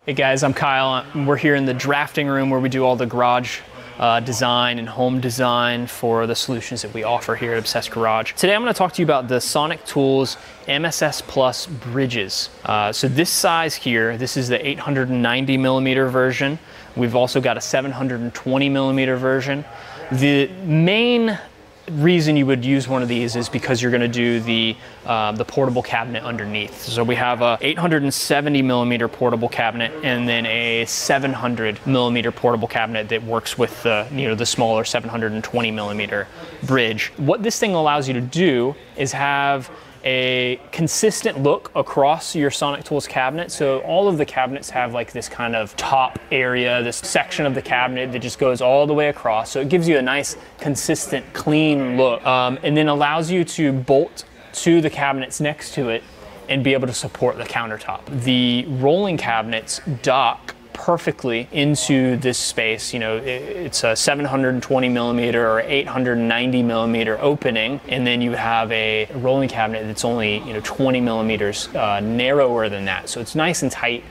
Hey guys, I'm Kyle. We're here in the drafting room where we do all the garage design and home design for the solutions that we offer here at Obsessed Garage. Today I'm going to talk to you about the Sonic Tools MSS Plus bridges. So this size here, this is the 890 millimeter version. We've also got a 720 millimeter version. The main reason you would use one of these is because you're going to do the portable cabinet underneath. So we have a 870 millimeter portable cabinet and then a 700 millimeter portable cabinet that works with the the smaller 720 millimeter bridge. What this thing allows you to do is have a consistent look across your Sonic Tools cabinet. So all of the cabinets have like this kind of top area, this section of the cabinet that just goes all the way across. So it gives you a nice, consistent, clean look, and then allows you to bolt to the cabinets next to it and be able to support the countertop. The rolling cabinets dock perfectly into this space. It's a 720 millimeter or 890 millimeter opening, and then you have a rolling cabinet that's only 20 millimeters narrower than that. So it's nice and tight.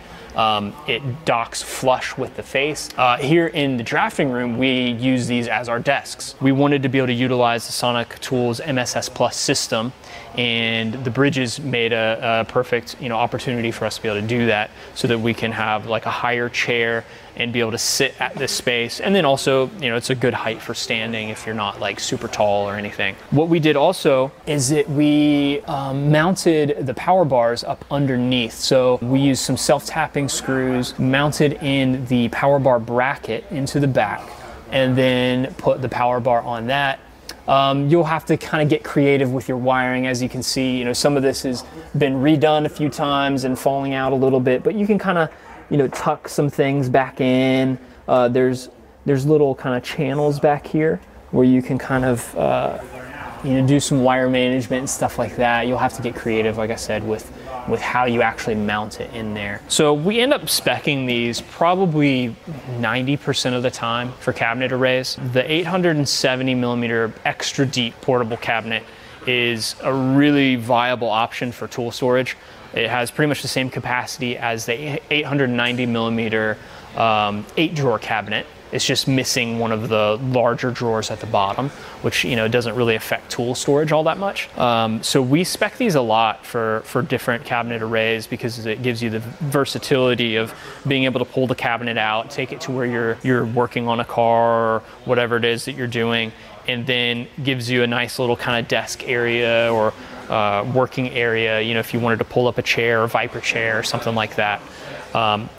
It docks flush with the face. Here in the drafting room, we use these as our desks. We wanted to be able to utilize the Sonic Tools MSS Plus system, and the bridges made a perfect opportunity for us to be able to do that, so that we can have like a higher chair and be able to sit at this space. And then also, it's a good height for standing if you're not like super tall or anything. What we did also is that we mounted the power bars up underneath. So we used some self-tapping screws mounted in the power bar bracket into the back, and then put the power bar on that. You'll have to kind of get creative with your wiring. As you can see, some of this has been redone a few times and falling out a little bit, but you can kind of tuck some things back in. There's little kind of channels back here where you can kind of do some wire management and stuff like that. You'll have to get creative, like I said, with how you actually mount it in there. So we end up speccing these probably 90% of the time for cabinet arrays. The 870 millimeter extra deep portable cabinet is a really viable option for tool storage. It has pretty much the same capacity as the 890 millimeter 8-drawer cabinet. It's just missing one of the larger drawers at the bottom, which doesn't really affect tool storage all that much. So we spec these a lot for different cabinet arrays because it gives you the versatility of being able to pull the cabinet out, take it to where you're working on a car or whatever it is that you're doing, and then gives you a nice little kind of desk area or working area, if you wanted to pull up a chair, a Viper chair or something like that.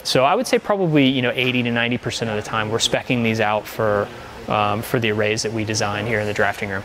So I would say probably 80 to 90% of the time we're speccing these out for the arrays that we design here in the drafting room.